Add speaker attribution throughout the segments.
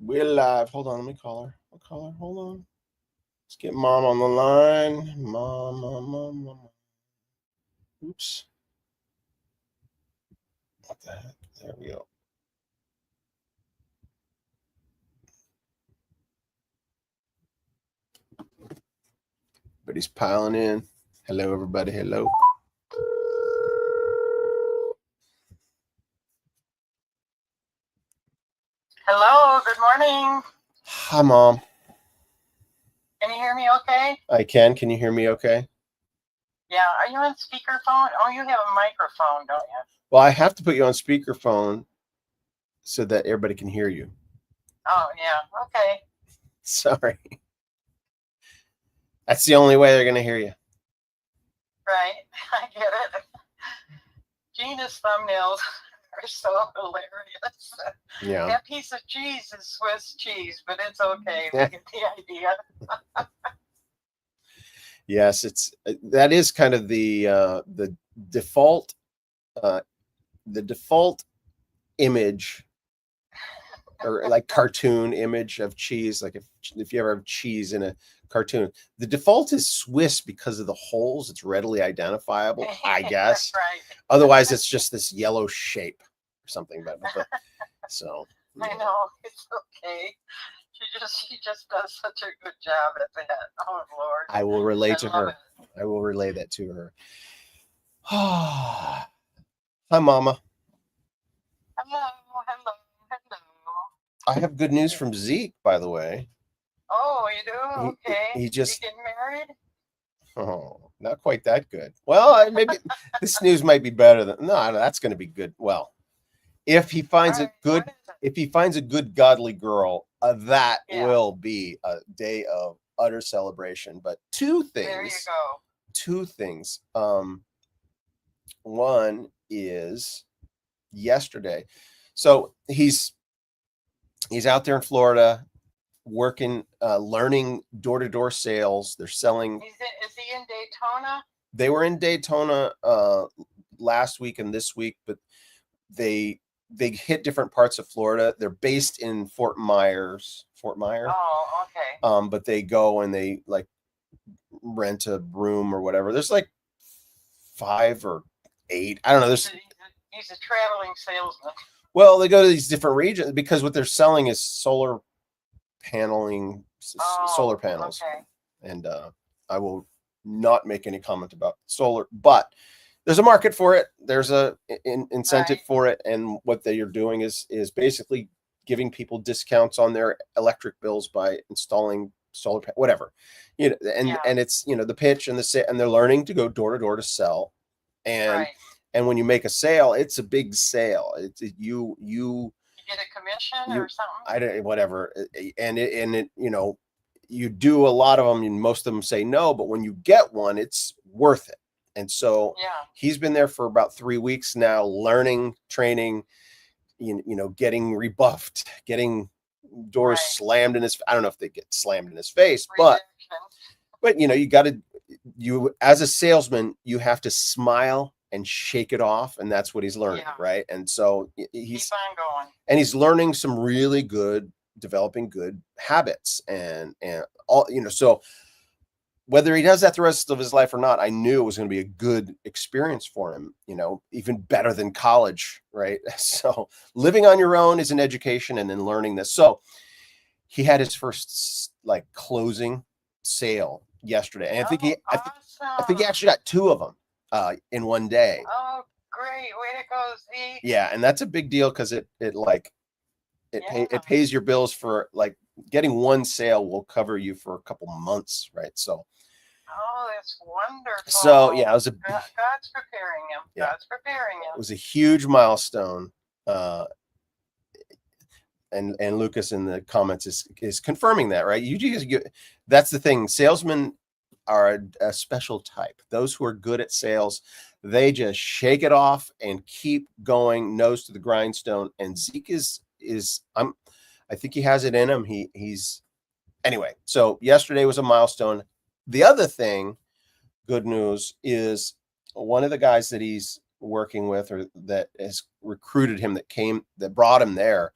Speaker 1: We're live. Hold on, let me call her. I'll call her. Hold on. Let's get mom on the line. Mom. Oops. What the heck? There we go. But he's piling in. Hello, everybody. Hello.
Speaker 2: Hello, good morning.
Speaker 1: Hi, Mom.
Speaker 2: Can you hear me okay?
Speaker 1: I can. Can you hear me okay?
Speaker 2: Yeah, are you on speakerphone? Oh, you have a microphone, don't you?
Speaker 1: Well, I have to put you on speakerphone so that everybody can hear you.
Speaker 2: Oh, yeah, okay.
Speaker 1: Sorry. That's the only way they're going to hear you.
Speaker 2: Right, I get it. Gina's thumbnails are so hilarious.
Speaker 1: Yeah.
Speaker 2: That piece of cheese is Swiss cheese, but it's okay. We get the idea.
Speaker 1: Yes, that is kind of the default image or like cartoon image of cheese. Like if you ever have cheese in a cartoon, the default is Swiss because of the holes. It's readily identifiable, I guess.
Speaker 2: Right.
Speaker 1: Otherwise, it's just this yellow shape or something. But so
Speaker 2: I know, it's okay. She just does such a good job at that. Oh Lord.
Speaker 1: I will relay to her.
Speaker 2: It.
Speaker 1: I will relay that to her. Hi, Mama.
Speaker 2: Hello.
Speaker 1: I have good news from Zeke, by the way.
Speaker 2: Oh, you do? Okay.
Speaker 1: He just
Speaker 2: getting married?
Speaker 1: Oh, not quite that good. Well, maybe this news might be better than no. That's going to be good. Well, if he finds a good godly girl, that will be a day of utter celebration. But two things.
Speaker 2: There you go.
Speaker 1: Two things. One is yesterday. So he's out there in Florida working, learning door-to-door sales. They're selling.
Speaker 2: Is he in Daytona?
Speaker 1: They were in Daytona last week and this week, but they hit different parts of Florida. They're based in Fort Myers.
Speaker 2: Oh, okay.
Speaker 1: But they go and they like rent a room or whatever. There's like 5 or 8. I don't know.
Speaker 2: He's a traveling salesman.
Speaker 1: Well, they go to these different regions because what they're selling is solar paneling, solar panels.
Speaker 2: Okay.
Speaker 1: And I will not make any comment about solar, but there's a market for it. There's a incentive for it, and what they are doing is basically giving people discounts on their electric bills by installing solar whatever, and it's the pitch and and they're learning to go door to door to sell, and when you make a sale, it's a big sale. It's you
Speaker 2: get a commission or something.
Speaker 1: I don't whatever, and it you do a lot of them, and most of them say no, but when you get one, it's worth it. And so he's been there for about 3 weeks now, learning, training, getting rebuffed, getting doors slammed in his. I don't know if they get slammed in his face, but you as a salesman, you have to smile and shake it off, and that's what he's learning, right? And so he's
Speaker 2: keep on going,
Speaker 1: and he's learning some really good, developing good habits, and all so. Whether he does that the rest of his life or not, I knew it was going to be a good experience for him, even better than college, right? So living on your own is an education, and then learning this. So he had his first closing sale yesterday. And I think he actually got 2 of them in one day.
Speaker 2: Oh, great. Way to go, Zeke.
Speaker 1: Yeah, and that's a big deal because it pays your bills for getting one sale will cover you for a couple months, right? So
Speaker 2: oh, that's wonderful.
Speaker 1: So yeah, it was
Speaker 2: God's preparing him.
Speaker 1: Yeah.
Speaker 2: God's preparing him.
Speaker 1: It was a huge milestone. And Lucas in the comments is confirming that, right? That's the thing. Salesmen are a special type. Those who are good at sales, they just shake it off and keep going, nose to the grindstone. And Zeke I think he has it in him. He's anyway. So yesterday was a milestone. The other thing, good news, is one of the guys that he's working with or that has recruited him, that brought him there.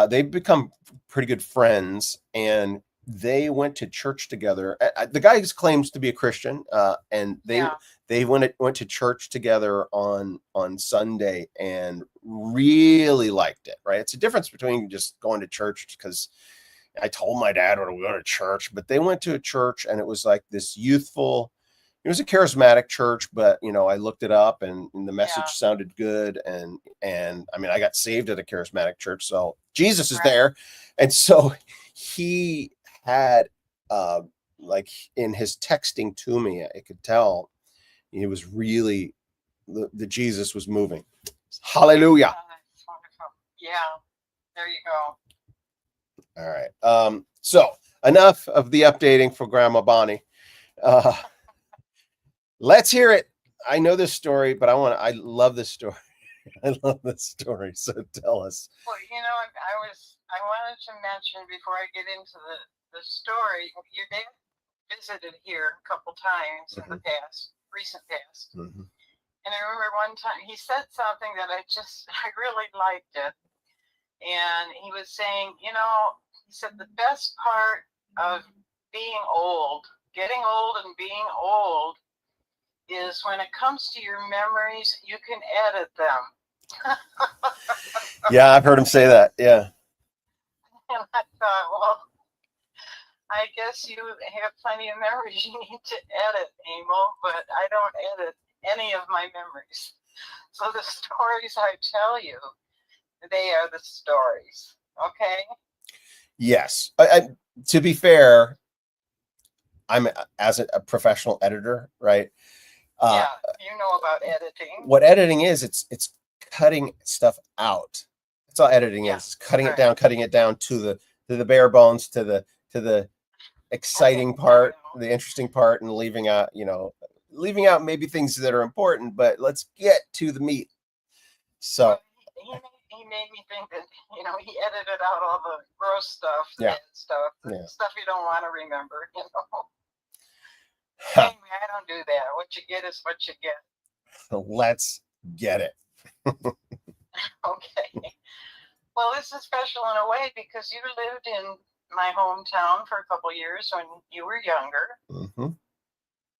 Speaker 1: They've become pretty good friends, and they went to church together. The guy claims to be a Christian, and they went to church together on Sunday and really liked it. Right, it's a difference between just going to church because I told my dad to go to church, but they went to a church, and it was like this youthful. It was a charismatic church, but I looked it up, and the message sounded good, and I mean, I got saved at a charismatic church, so Jesus is there, and so he had like in his texting to me, I could tell he was really the Jesus was moving. Hallelujah.
Speaker 2: That's wonderful. Yeah, there you go.
Speaker 1: All right. So enough of the updating for Grandma Bonnie. Let's hear it. I know this story, but I love this story. I love this story. So tell us.
Speaker 2: Well, I wanted to mention before I get into the story, your dad visited here a couple times in the recent past.
Speaker 1: Mm-hmm.
Speaker 2: And I remember one time he said something that I really liked it. And he was saying, he said the best part of being old, getting old and being old, is when it comes to your memories, you can edit them.
Speaker 1: Yeah, I've heard him say that. Yeah.
Speaker 2: And I thought, well, I guess you have plenty of memories you need to edit, Emil, but I don't edit any of my memories. So the stories I tell you, they are the stories. Okay?
Speaker 1: Yes. To be fair, I'm as a professional editor, right?
Speaker 2: Yeah, you know about editing.
Speaker 1: What editing is, it's cutting stuff out. That's all editing is. It's cutting it down to the bare bones, to the exciting part, the interesting part, and leaving out maybe things that are important, but let's get to the meat. So
Speaker 2: he made me think that he edited out all the gross stuff, the bad stuff, the stuff you don't want to remember. Anyway, I don't do that. What you get is what you get.
Speaker 1: So let's get it.
Speaker 2: Okay. Well, this is special in a way because you lived in my hometown for a couple years when you were younger.
Speaker 1: Mm-hmm.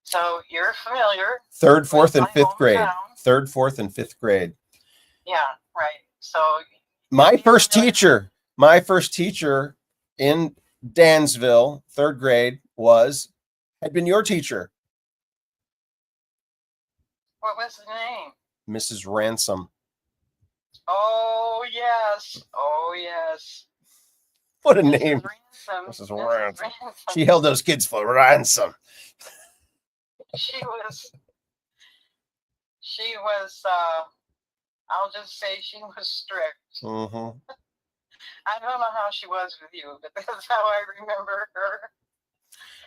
Speaker 2: So you're familiar.
Speaker 1: Third, fourth, and fifth grade. Third, fourth, and fifth grade.
Speaker 2: Yeah, right. So
Speaker 1: my first teacher in Dansville, third grade, had been your teacher.
Speaker 2: What was the name?
Speaker 1: Mrs. Ransom.
Speaker 2: Oh, yes. Oh, yes.
Speaker 1: What a name. Mrs. Ransom. She held those kids for ransom.
Speaker 2: She was, I'll just say she was strict.
Speaker 1: Mm-hmm.
Speaker 2: I don't know how she was with you, but that's how I remember her.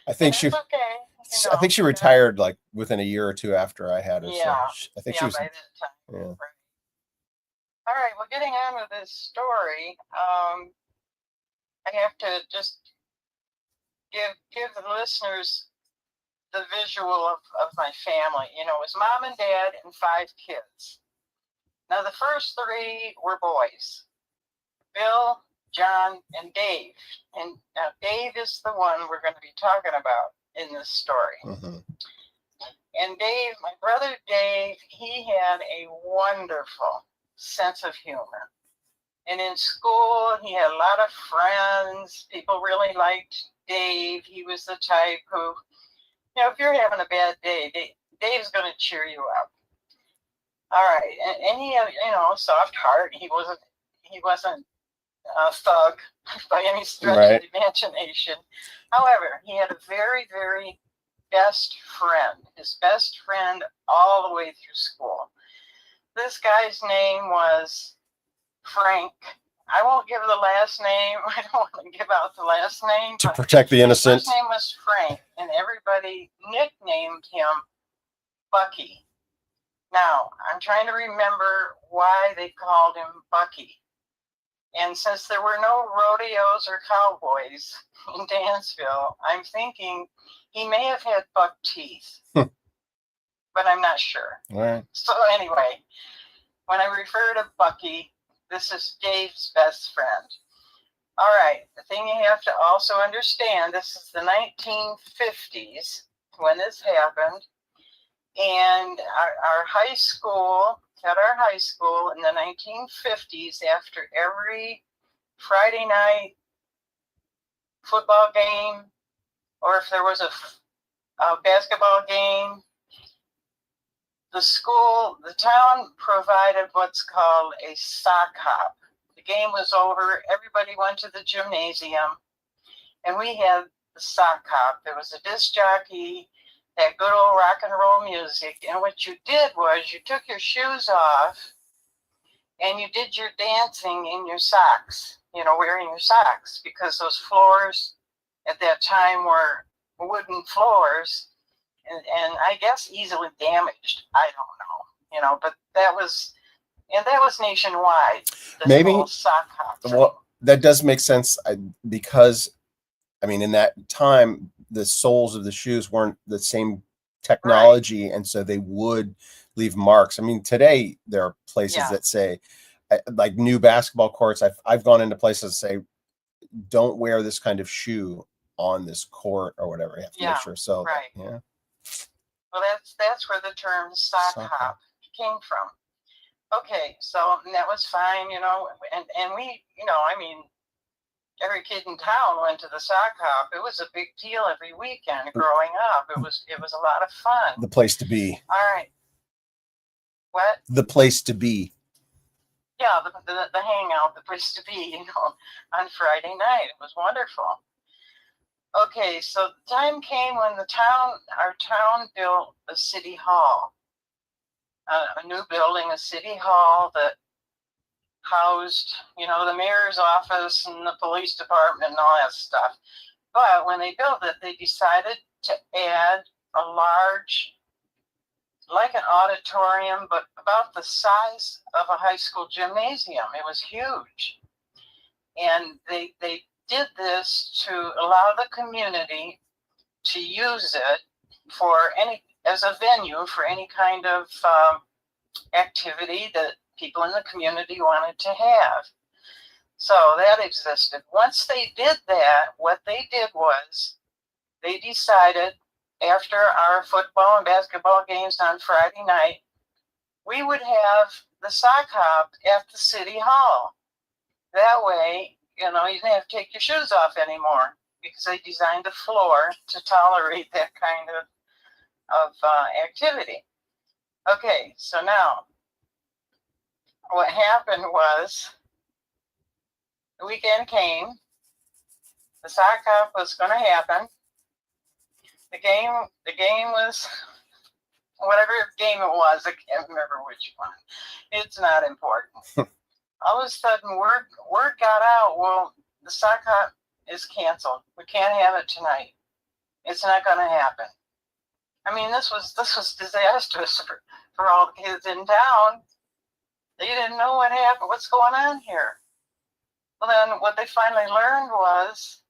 Speaker 1: I think she retired like within a year or two after I had her.
Speaker 2: Yeah.
Speaker 1: So I think she was.
Speaker 2: By that time.
Speaker 1: Yeah.
Speaker 2: Right. All right. Well, getting on with this story, I have to just give the listeners the visual of my family. It was mom and dad and 5 kids. Now, the first 3 were boys: Bill, John, and Dave. And now Dave is the one we're going to be talking about in this story.
Speaker 1: Mm-hmm.
Speaker 2: And Dave, my brother Dave, he had a wonderful sense of humor. And in school, he had a lot of friends. People really liked Dave. He was the type who, if you're having a bad day, Dave's going to cheer you up. All right. And he had, a soft heart. He wasn't a thug by any stretch of the imagination. However, he had a very, very best friend, his best friend all the way through school. This guy's name was Frank. I won't give the last name. I don't want to give out the last name.
Speaker 1: To protect the innocent.
Speaker 2: His name was Frank, and everybody nicknamed him Bucky. Now, I'm trying to remember why they called him Bucky. And since there were no rodeos or cowboys in Dansville, I'm thinking he may have had buck teeth, but I'm not sure.
Speaker 1: All right.
Speaker 2: So anyway, when I refer to Bucky, this is Dave's best friend. All right. The thing you have to also understand, this is the 1950s when this happened. And our high school, at our high school in the 1950s, after every Friday night football game, or if there was a basketball game, the town provided what's called a sock hop. The game was over, everybody went to the gymnasium, and we had the sock hop. There was a disc jockey, that good old rock and roll music, and what you did was you took your shoes off and you did your dancing in your socks, wearing your socks, because those floors at that time were wooden floors, and I guess easily damaged. I don't know, but that was nationwide.
Speaker 1: Maybe
Speaker 2: whole sock hop thing.
Speaker 1: Well, that does make sense because, I mean, in that time, the soles of the shoes weren't the same technology, and so they would leave marks. I mean, today there are places that say, like new basketball courts. I've gone into places that say, don't wear this kind of shoe on this court or whatever. You have to make sure. So yeah.
Speaker 2: Well, that's where the term sock hop came from. Okay, so that was fine, and we, I mean, every kid in town went to the sock hop. It was a big deal every weekend growing up. It was a lot of fun.
Speaker 1: The place to be.
Speaker 2: All right. What?
Speaker 1: The place to be.
Speaker 2: Yeah, the hangout, the place to be, on Friday night. It was wonderful. Okay, so the time came when our town built a city hall. A new building, a city hall that housed, the mayor's office and the police department and all that stuff. But when they built it, they decided to add a large, like an auditorium, but about the size of a high school gymnasium. It was huge. And they did this to allow the community to use it as a venue for any kind of activity that people in the community wanted to have. So that existed. Once they did that, what they did was they decided after our football and basketball games on Friday night, we would have the sock hop at the city hall. That way, you didn't have to take your shoes off anymore, because they designed the floor to tolerate that kind of activity. Okay, so now what happened was the weekend came, the sock hop was going to happen. The game was, whatever game it was, I can't remember which one. It's not important. All of a sudden, word got out, well, the sock hop is canceled. We can't have it tonight. It's not going to happen. I mean, this was disastrous for all the kids in town. They didn't know what happened. What's going on here? Well, then what they finally learned was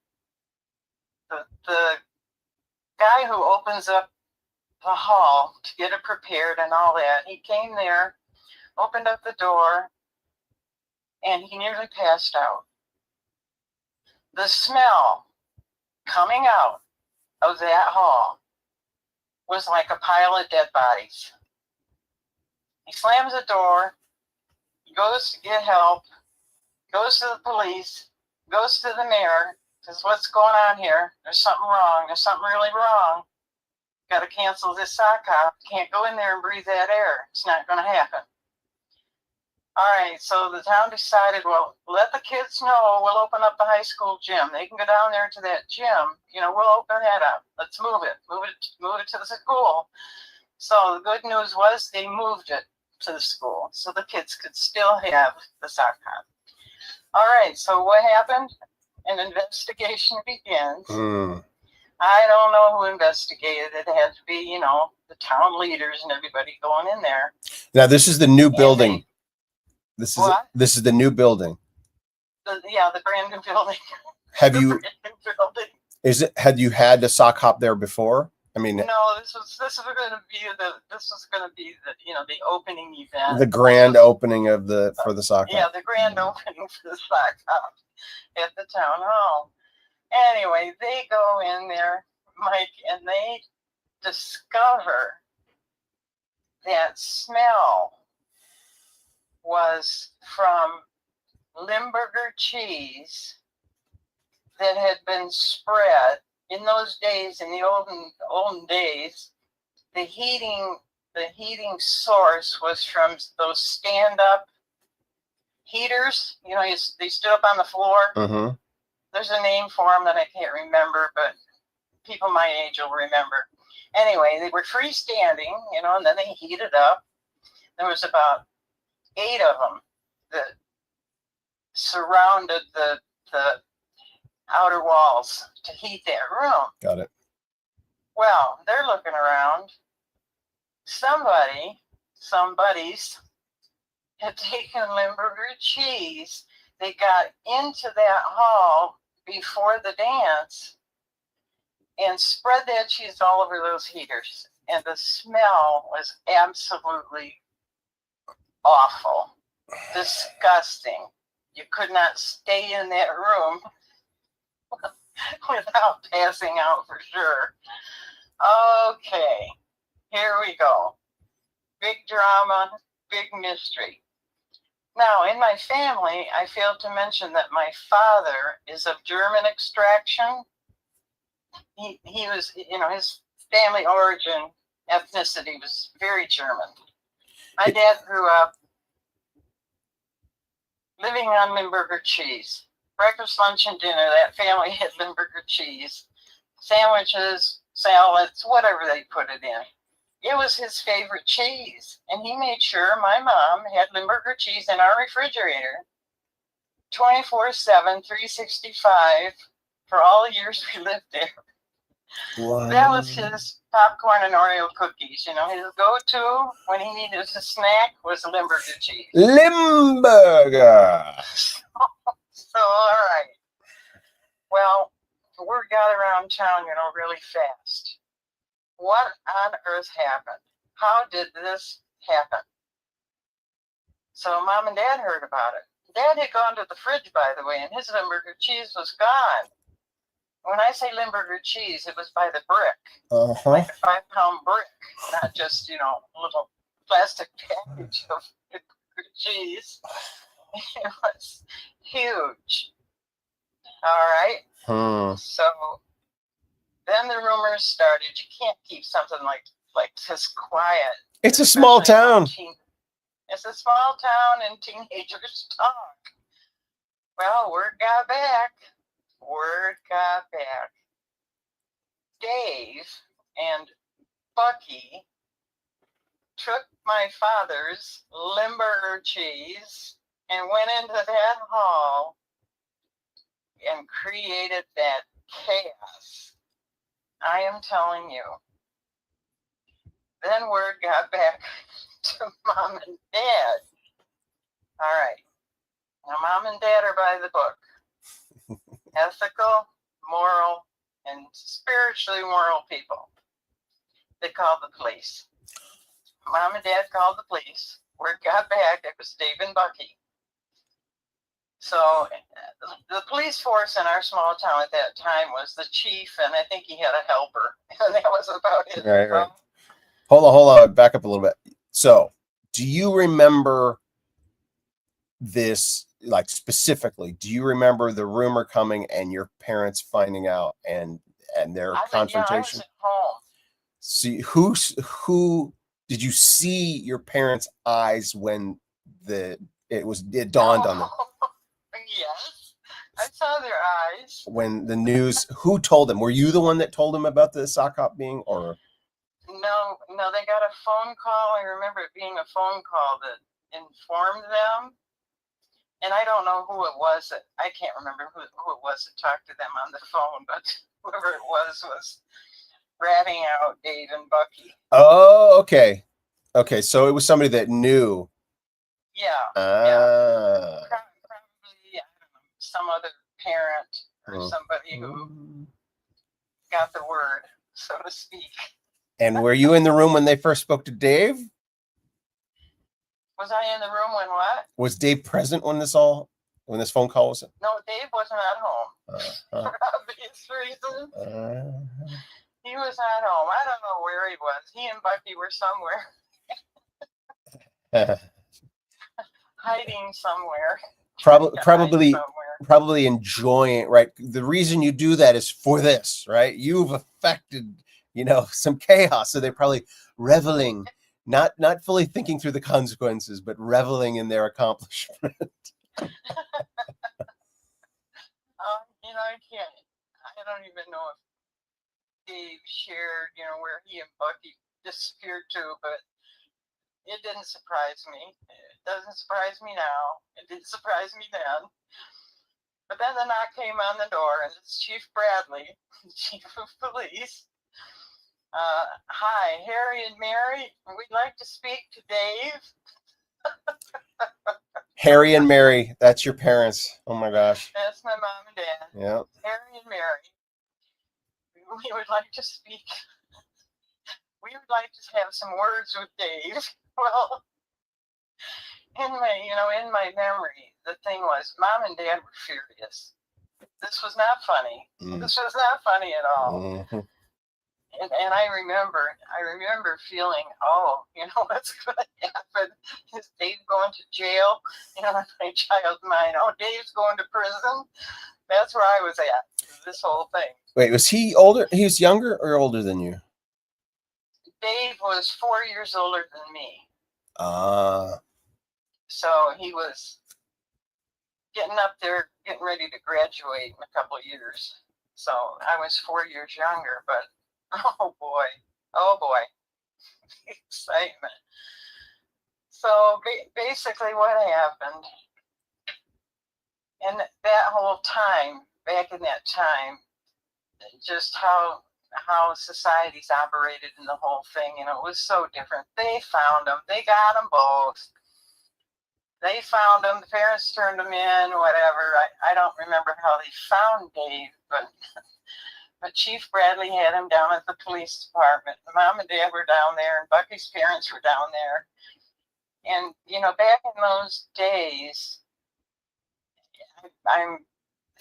Speaker 2: the guy who opens up the hall to get it prepared and all that, he came there, opened up the door, and he nearly passed out. The smell coming out of that hall was like a pile of dead bodies. He slams the door, goes to get help, goes to the police, goes to the mayor, says, what's going on here? There's something wrong. There's something really wrong. Got to cancel this sock hop. Can't go in there and breathe that air. It's not going to happen. All right, so the town decided, well, let the kids know we'll open up the high school gym. They can go down there to that gym. We'll open that up. Let's move it to the school. So the good news was they moved it to the school so the kids could still have the sock hop. All right, so what happened? An investigation begins. I don't know who investigated it. It had to be, the town leaders and everybody going in there.
Speaker 1: Now, this is the new building. This is the new building.
Speaker 2: The brand new building.
Speaker 1: Had you had the sock hop there before? I mean,
Speaker 2: no, this was going to be the opening event.
Speaker 1: the grand opening of for the sock hop.
Speaker 2: Yeah, the grand opening for the sock hop at the town hall. Anyway, they go in there, Mike, and they discover that smell was from Limburger cheese that had been spread in those days. In the olden days, the heating source was from those stand-up heaters. You know, they stood up on the floor.
Speaker 1: Mm-hmm.
Speaker 2: There's a name for them that I can't remember, but people my age will remember. Anyway, they were freestanding, and then they heated up. There was about 8 of them that surrounded the outer walls to heat that room.
Speaker 1: Got it.
Speaker 2: Well, they're looking around. Somebody's had taken Limburger cheese. They got into that hall before the dance and spread that cheese all over those heaters. And the smell was absolutely awful, disgusting. You could not stay in that room without passing out for sure. Okay, here we go. Big drama, big mystery. Now, in my family, I failed to mention that my father is of German extraction. He was, his family origin, ethnicity was very German. My dad grew up living on Limburger cheese. Breakfast, lunch, and dinner, that family had Limburger cheese. Sandwiches, salads, whatever they put it in. It was his favorite cheese. And he made sure my mom had Limburger cheese in our refrigerator 24/7, 365 for all the years we lived there.
Speaker 1: Wow.
Speaker 2: That was his popcorn and Oreo cookies. His go-to when he needed a snack was Limburger cheese.
Speaker 1: Limburger.
Speaker 2: So, all right. Well, word got around town, really fast. What on earth happened? How did this happen? So Mom and Dad heard about it. Dad had gone to the fridge, by the way, and his Limburger cheese was gone. When I say Limburger cheese, it was by the brick.
Speaker 1: Uh-huh.
Speaker 2: Like a 5-pound brick, not just, a little plastic package of Limburger cheese. It was huge. All right. So then the rumors started. You can't keep something like this quiet.
Speaker 1: It's a small town.
Speaker 2: It's a small town and teenagers talk. Well, word got back. Dave and Bucky took my father's Limburger cheese and went into that hall and created that chaos. I am telling you. Then word got back to Mom and Dad. All right. Now, Mom and Dad are by the book. Ethical, moral, and spiritually moral people. They called the police. Mom and Dad called the police. Word got back. It was Dave and Bucky. So the police force in our small town at that time was the chief, and I think he had a helper, and that was about it.
Speaker 1: Right. Hold on. Back up a little bit. So, do you remember this, like, specifically? Do you remember the rumor coming and your parents finding out and their confrontation?
Speaker 2: Yeah, I was at home.
Speaker 1: See, who did you see your parents' eyes when it dawned on them?
Speaker 2: Yes, I saw their eyes.
Speaker 1: When the news, who told them? Were you the one that told them about the sock hop being, or?
Speaker 2: No, they got a phone call. I remember it being a phone call that informed them. And I don't know who it was. I can't remember who it was that talked to them on the phone, but whoever it was ratting out Dave and Bucky.
Speaker 1: Oh, okay. Okay, so it was somebody that knew.
Speaker 2: Yeah.
Speaker 1: Yeah.
Speaker 2: Probably, I don't know, some other parent or somebody who got the word. so to speak.
Speaker 1: And were you in the room when they first spoke to Dave?
Speaker 2: Was I in the room when what?
Speaker 1: Was Dave present when this phone call was?
Speaker 2: No, Dave wasn't at home. For obvious reasons. He was at home. I don't know where he was. He and Bucky were somewhere. Hiding somewhere.
Speaker 1: Probably enjoying, right? The reason you do that is for this, right? You've affected, some chaos. So they're probably reveling, not fully thinking through the consequences, but reveling in their accomplishment.
Speaker 2: I don't even know if Dave shared, where he and Bucky disappeared to, but it didn't surprise me. It doesn't surprise me now. It didn't surprise me then. But then the knock came on the door, and it's Chief Bradley, Chief of Police. Hi, Harry and Mary. We'd like to speak to Dave.
Speaker 1: Harry and Mary, that's your parents. Oh my gosh.
Speaker 2: That's my mom and dad.
Speaker 1: Yeah.
Speaker 2: Harry and Mary. We would like to speak. We would like to have some words with Dave. Well, in my memory, the thing was, Mom and Dad were furious. This was not funny. This was not funny at all.
Speaker 1: Mm-hmm.
Speaker 2: And I remember feeling, what's going to happen? Is Dave going to jail? In my child's mind, Dave's going to prison. That's where I was at, this whole thing.
Speaker 1: Wait, was he older? He was younger or older than you?
Speaker 2: Dave was 4 years older than me. So he was getting up there, getting ready to graduate in a couple of years. So I was 4 years younger, but oh boy, excitement. So basically what happened, and that whole time, back in that time, just how societies operated in the whole thing, it was so different. They found them. They got them both. They found them. The parents turned them in, whatever. I don't remember how they found Dave, but Chief Bradley had him down at the police department. Mom and Dad were down there, and Bucky's parents were down there. And, back in those days, I'm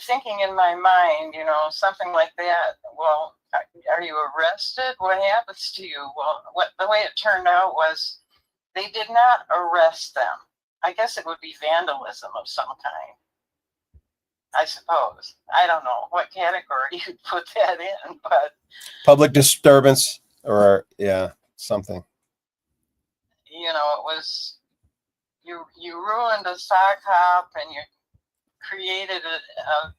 Speaker 2: thinking in my mind, something like that. Well, are you arrested? What happens to you? Well, the way it turned out was they did not arrest them. I guess it would be vandalism of some kind, I suppose. I don't know what category you'd put that in, but
Speaker 1: public disturbance or something.
Speaker 2: It was you ruined a sock hop, and you created a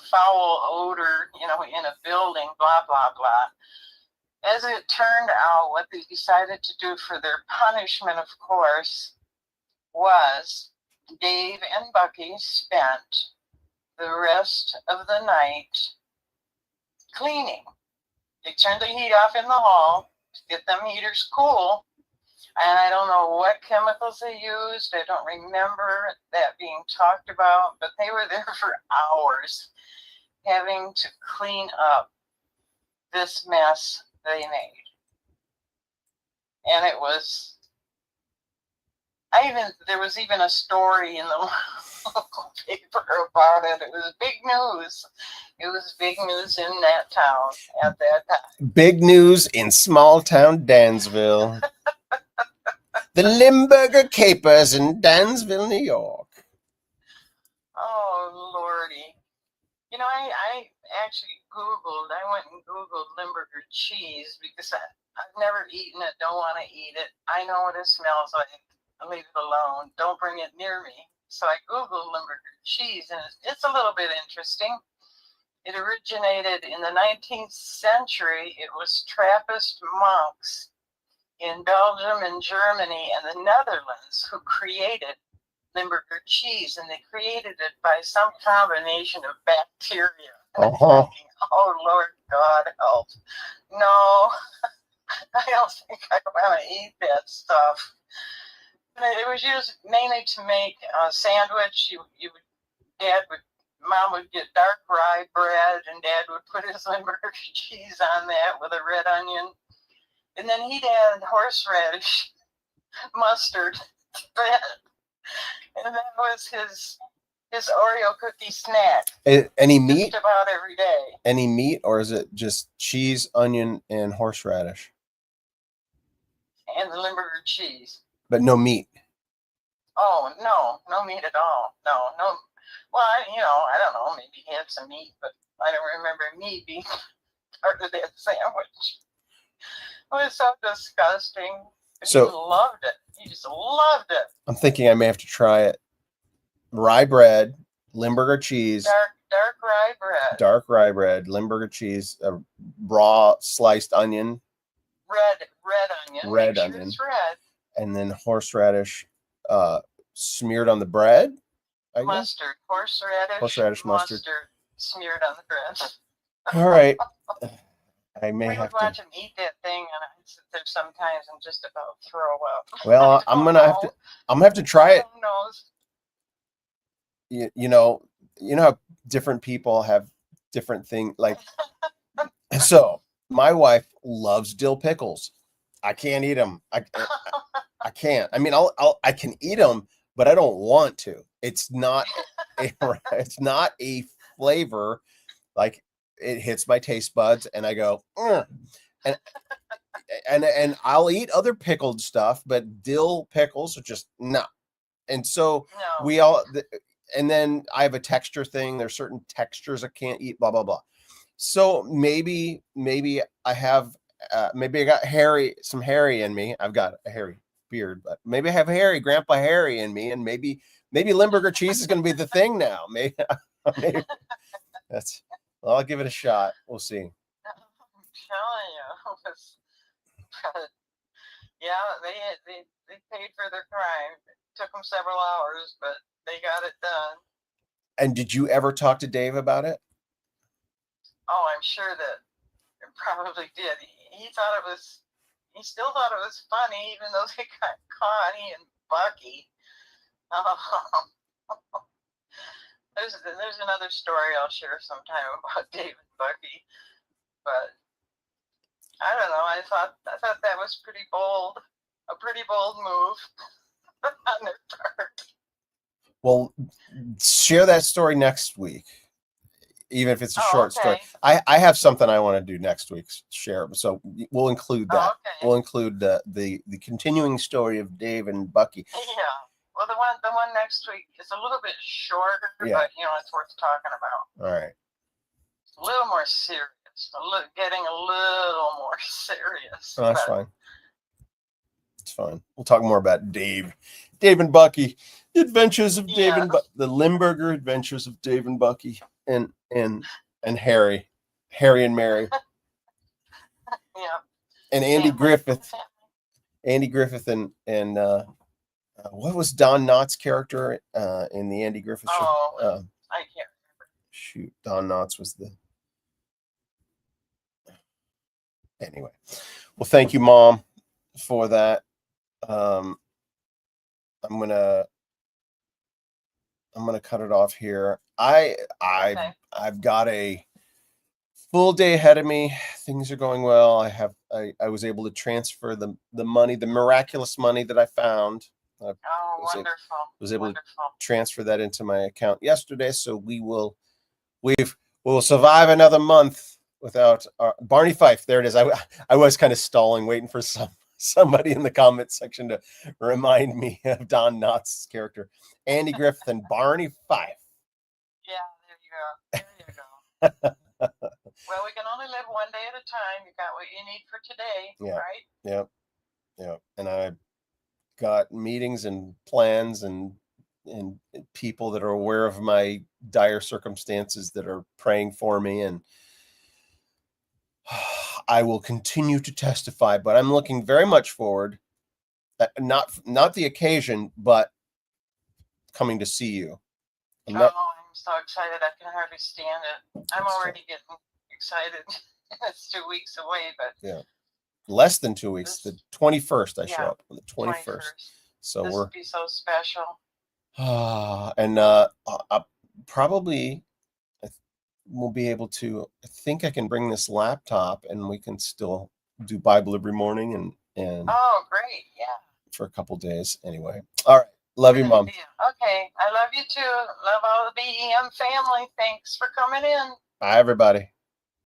Speaker 2: foul odor, in a building, blah, blah, blah. As it turned out, what they decided to do for their punishment, of course, was Dave and Bucky spent the rest of the night cleaning. They turned the heat off in the hall to get them heaters cool. And I don't know what chemicals they used. I don't remember that being talked about, but they were there for hours having to clean up this mess they made. And it was, there was even a story in the local paper about it. It was big news. It was big news in that town at that time.
Speaker 1: Big news in small town Dansville. The Limburger Capers in Dansville, New York.
Speaker 2: Oh, Lordy. I actually I went and Googled Limburger cheese because I've never eaten it, don't want to eat it. I know what it smells like. Leave it alone. Don't bring it near me. So I Googled Limburger cheese, and it's a little bit interesting. It originated in the 19th century. It was Trappist monks in Belgium and Germany and the Netherlands who created Limburger cheese, and they created it by some combination of bacteria. Thinking, oh, Lord God help. No, I don't think I want to eat that stuff. It was used mainly to make a sandwich. Dad would Mom would get dark rye bread, and Dad would put his Limburger cheese on that with a red onion. And then he'd add horseradish, mustard, bread. And that was his Oreo cookie snack.
Speaker 1: Any meat?
Speaker 2: Just about every day.
Speaker 1: Any meat, or is it just cheese, onion, and horseradish?
Speaker 2: And the Limburger cheese.
Speaker 1: But no meat.
Speaker 2: Oh, no meat at all. No. Well, I don't know. Maybe he had some meat, but I don't remember meat being part of that sandwich. It was so disgusting. But
Speaker 1: So,
Speaker 2: he loved it. He just loved it.
Speaker 1: I'm thinking I may have to try it. Rye bread, Limburger cheese.
Speaker 2: Dark rye bread.
Speaker 1: Dark rye bread, Limburger cheese, raw sliced onion.
Speaker 2: Red onion.
Speaker 1: Red
Speaker 2: Make
Speaker 1: onion.
Speaker 2: Sure it's red.
Speaker 1: And then horseradish smeared on the bread.
Speaker 2: Mustard. Horseradish, mustard smeared on the bread.
Speaker 1: All right. I may
Speaker 2: we
Speaker 1: have
Speaker 2: would watch
Speaker 1: to.
Speaker 2: him eat that thing, and I'd sit there sometimes and just about throw up.
Speaker 1: Well, I'm gonna have to try it.
Speaker 2: Who knows?
Speaker 1: You know how different people have different things. Like, so my wife loves dill pickles. I can't eat them. I can't. I mean, I can eat them, but I don't want to. It's not a flavor. Like, it hits my taste buds, and I go, and I'll eat other pickled stuff, but dill pickles are just no. And so and then I have a texture thing. There's certain textures I can't eat. Blah blah blah. So maybe I have maybe I got some hairy in me. I've got a hairy beard, but maybe I have Grandpa Harry in me, and maybe Limburger cheese is going to be the thing now. Maybe that's. Well, I'll give it a shot. We'll see.
Speaker 2: I'm telling you, but yeah, they paid for their crime. It took them several hours, but they got it done.
Speaker 1: And did you ever talk to Dave about it?
Speaker 2: Oh, I'm sure that it probably did. He still thought it was funny, even though they got caught. He and Bucky. There's another story I'll share sometime about Dave and Bucky, but I don't know. I thought that was a pretty bold move on their part.
Speaker 1: Well, share that story next week, even if it's a short story. I have something I want to do next week. Share, so we'll include that.
Speaker 2: Okay.
Speaker 1: We'll include the continuing story of Dave and Bucky.
Speaker 2: Yeah. Well, the one next week is a little bit shorter, but it's worth talking about.
Speaker 1: All right.
Speaker 2: A little more serious. Getting a little more serious.
Speaker 1: Oh, that's fine. It's fine. We'll talk more about Dave and Bucky, the adventures of Dave and the Limburger adventures of Dave and Bucky, and Harry and Mary.
Speaker 2: Yeah.
Speaker 1: And Andy Griffith and what was Don Knotts' character in the Andy Griffith show?
Speaker 2: I can't remember.
Speaker 1: Shoot, Don Knotts was the. Anyway, well, thank you, Mom, for that. I'm gonna cut it off here. I've got a full day ahead of me. Things are going well. I was able to transfer the money, the miraculous money that I found. Was able to transfer that into my account yesterday, so we will survive another month without Barney Fife. There it is. I was kind of stalling, waiting for somebody in the comment section to remind me of Don Knotts' character, Andy Griffith and Barney Fife.
Speaker 2: Yeah, there you go. Well, we can only live one day at a time. You got what you need for today, right?
Speaker 1: Yeah. And I got meetings and plans and people that are aware of my dire circumstances that are praying for me, and I will continue to testify, but I'm looking very much forward, not the occasion, but coming to see you.
Speaker 2: I'm so excited. I can hardly stand it. I'm already getting excited. It's 2 weeks away, but
Speaker 1: less than 2 weeks. The 21st, I show up on the 21st. So
Speaker 2: this would be so special.
Speaker 1: And probably we'll be able to. I think I can bring this laptop, and we can still do Bible every morning, and
Speaker 2: Oh, great. Yeah.
Speaker 1: for a couple days anyway. All right, love you,
Speaker 2: Good
Speaker 1: Mom.
Speaker 2: idea. Okay. I love you too. Love all the BEM family. Thanks for coming in.
Speaker 1: Bye, everybody.